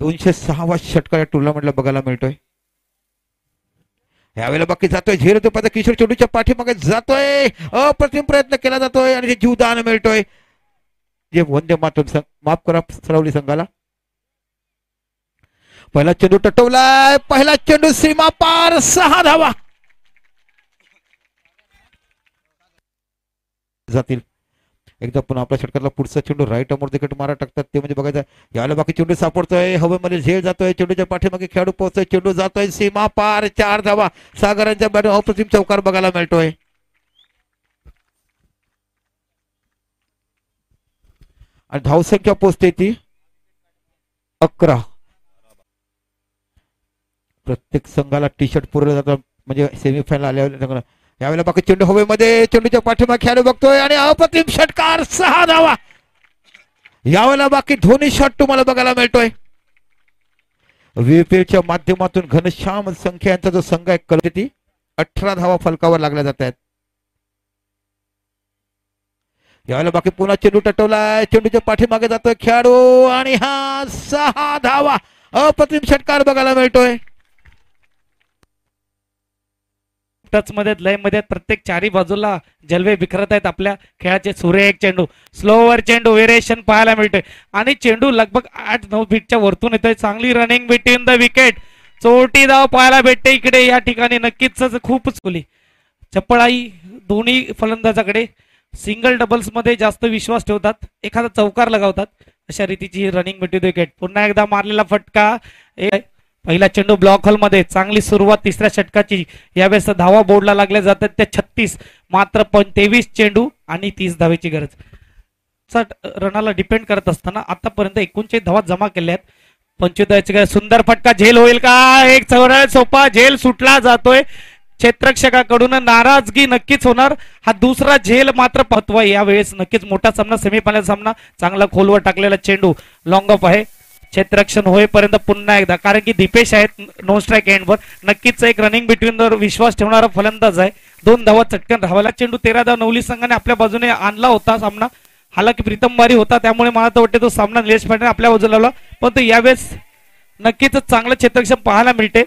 206वा षटकार या टुर्नामेंटला बघायला मिळतोय. यावेळेला बाकी जातोय झेल तो पाहता किशोर चेंडूच्या पाठीमागे जातोय. अप्रतिम प्रयत्न केला जातोय आणि जीवदान मिळतोय. जे वंदे मातरम माफ करा सरावली संघाला. पहिला चेंडू टटवलाय. पहिला चेंडू सीमा पार. 6 धावा जातील. एकदा पुन्हा आपल्या षटकातला पुढचा चेंडू राईट अमोर तिकट मारा टाकतात ते म्हणजे बघायचं. याला बाकी चेंडू सापडतोय हवेमध्ये झेल जातोय. चेंडूच्या पाठीमागे खेळाडू पोहोचतोय. चेंडू जातोय सीमा पार. 4 धावा सागरांच्या बॅट अप्रतिम चौकार बघायला मिळतोय. आणि धावसंख्या पोहोचते ती 11. प्रत्येक संघाला टी शर्ट पुरवलं जातं म्हणजे सेमीफायनल आल्यावर. यावेळेला बाकी चेंडू हवेमध्ये. चेंडूच्या पाठीमागे खेळाडू बघतोय आणि अप्रतिम षटकार. 6 धावा. यावेळेला बाकी दोन्ही शॉट तुम्हाला बघायला मिळतोय. व्हीपीएलच्या माध्यमातून घनश्याम संख्या यांचा जो संघ आहे कलती 18 धावा फलकावर लागल्या जात आहेत. यावेळेला बाकी पुन्हा चेंडू टटवलाय. चेंडूच्या पाठीमागे जातोय खेळाडू आणि हा 6 धावा. अप्रतिम षटकार बघायला मिळतोय. टच मध्ये लय मध्ये प्रत्येक चारी बाजूला जलवे बिखरत आहेत आपल्या खेळाचे. सूर्य एक चेंडू स्लोवर चेंडू व्हेरिएशन पाहायला मिळतोय आणि चेंडू लगभग 8-9 फीटच्या वरतून येतोय. चांगली रनिंग बिटवीन द विकेट. चोटी धाव पाहायला भेटते इकडे या ठिकाणी. नक्कीच खूपच खुली चपळाई दोन्ही फलंदाजाकडे. सिंगल डबल्स मध्ये जास्त विश्वास ठेवतात. एखादा चौकार लगावतात अशा रीतीची रनिंग बिटवीन द विकेट. पुन्हा एकदा मारलेला फटका. पहिला चेंडू ब्लॉक हॉल मध्ये. चांगली सुरुवात तिसऱ्या षटकाची. यावेळेस धावा बोर्डला लागल्या जातात त्या 36. मात्र 23 चेंडू आणि 30 धावेची गरज. रनाला डिपेंड करत असताना आतापर्यंत 39 धावा जमा केल्या आहेत. 25 धावेची गरज. सुंदर फटका. झेल होईल का? एक सरळ सोपा झेल सुटला जातोय. क्षेत्ररक्षकाकडून नाराजगी नक्कीच होणार. हा दुसरा झेल मात्र पाहतोय. यावेळेस नक्कीच मोठा सामना सेमीफायनल सामना. चांगला खोलवर टाकलेला चेंडू लॉंग ऑफ आहे. क्षेत्ररक्षण होईपर्यंत पुन्हा एकदा कारण की दीपेश आहेत नो स्ट्राईक एंडवर. नक्कीच एक रनिंग बिटवीन वर विश्वास ठेवणारा फलंदाज आहे. 2 धावा चटकन राहायला. चेंडू 13 धाव नवली संघाने आपल्या बाजूने आणला होता सामना. हालाकी प्रीतम बारी होता त्यामुळे मला तर वाटते तो सामना निलेश पाटील आपल्या बाजूला लावला. पण यावेळेस नक्कीच चांगलं क्षेत्ररक्षण पाहायला मिळते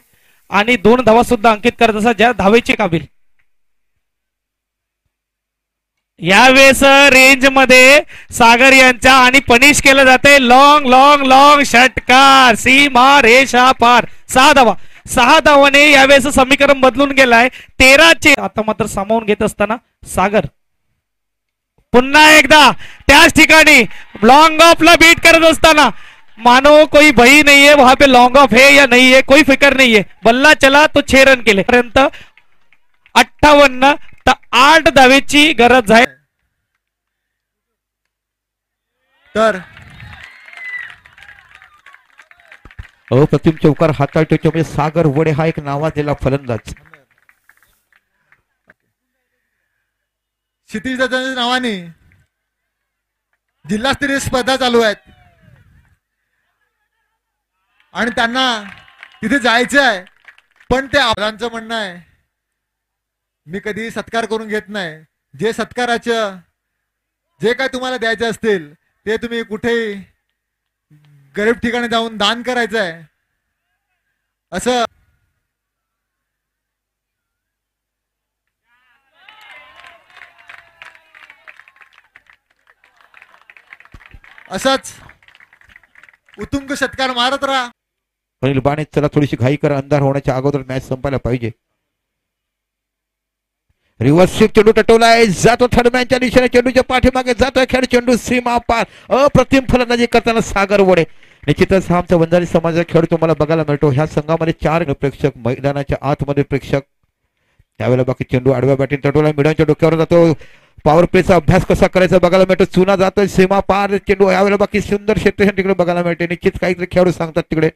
आणि 2 धावा सुद्धा अंकित करत असा ज्या धावेची काबिल. यावेळेस रेंज मध्ये सागर यांच्या आणि पनिश केलं जाते. लॉंग लॉंग लॉंग षटकार. सीमा रेषा पार. 6 धावा. 6 धावाने यावेळेस समीकरण बदलून गेलाय. 13 आता मात्र सामावून घेत असताना सागर पुन्हा एकदा त्याच ठिकाणी लॉन्ग ऑफला बीट करत असताना मानो कोई भई नहीं है वहां पे लॉन्ग ऑफ है या नहीं है कोई फिक्र नहीं है. बल्ला चला तो 6 रन केले पर्यंत 58 तर 8 धावेची गरज आहे. तर अप्रतिम चौकार हाताळतोय म्हणजे सागर वडे हा एक नावाजलेला फलंदाज. क्षितिजाच्या नावाने जिल्हास्तरीय स्पर्धा चालू आहेत आणि त्यांना तिथे जायचं आहे. पण ते आपल्याचं म्हणणं आहे मी कधी सत्कार करून घेत नाही. जे सत्काराचं जे काय तुम्हाला द्यायचे असतील ते तुम्ही कुठेही गरीब ठिकाणी जाऊन दान करायचं आहे असं. असाच उत्तुंग षटकार मारत राहा. अनिल बाणे चला थोडीशी घाई करा. अंधार होण्याच्या अगोदर मॅच संपायला पाहिजे. रिव्हर्स स्वीप चेंडू टटवलाय. जातो थर्डमॅनच्या दिशेने. चेंडूच्या पाठीमागे जातोय खेळ. चेंडू सीमा पार. अप्रतिम फलंदाजी करताना सागर वडे. निश्चितच हा आमचा वंजारी समाजाचा खेळ तुम्हाला बघायला मिळतो. ह्या संघामध्ये 4 प्रेक्षक मैदानाच्या आतमध्ये प्रेक्षक. यावेळेला बाकी चेंडू आडव्या बॅटिंग टटवलाय. मिडनच्या डोक्यावर जातो. पॉवर प्लेचा अभ्यास कसा करायचा बघायला मिळतो. चुना जातोय सीमा पार. चेंडू यावेळेला बाकी सुंदर क्षेत्र तिकडे बघायला मिळते. निश्चित काहीतरी खेळाडू सांगतात तिकडे.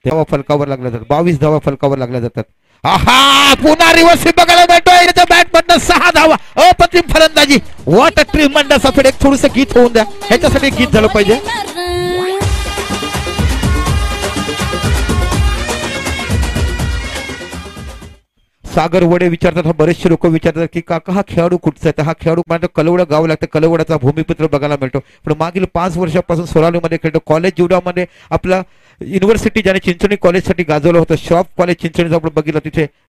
धावा फलकावर लागल्या जातात. 22 धावा फलकावर लागल्या जातात. आहा पुन्हा रिव्हर्स बघायला मिळतोय. त्याच्या बॅट मधनं 6 धावा. अप्रतिम फलंदाजी. What a tremendous effort. एक थोडंसं गीत होऊन द्या. ह्याच्यासाठी गीत झालं पाहिजे. सागर वडे विचारतात, बरेचसे लोक विचारतात की काका हा खेळाडू कुठचा आहे. तर हा खेळाडू माझं कलवडा गाव लागतं, कलवडाचा भूमिपुत्र बघायला मिळतो. पण मागील 5 वर्षापासून सोलालीमध्ये खेळतो. कॉलेज जीवनामध्ये आपला युनिव्हर्सिटी ज्याने चिंचणी कॉलेजसाठी गाजवलं होतं, शॉप कॉलेज चिंचणीचं आपण बघितलं, तिथे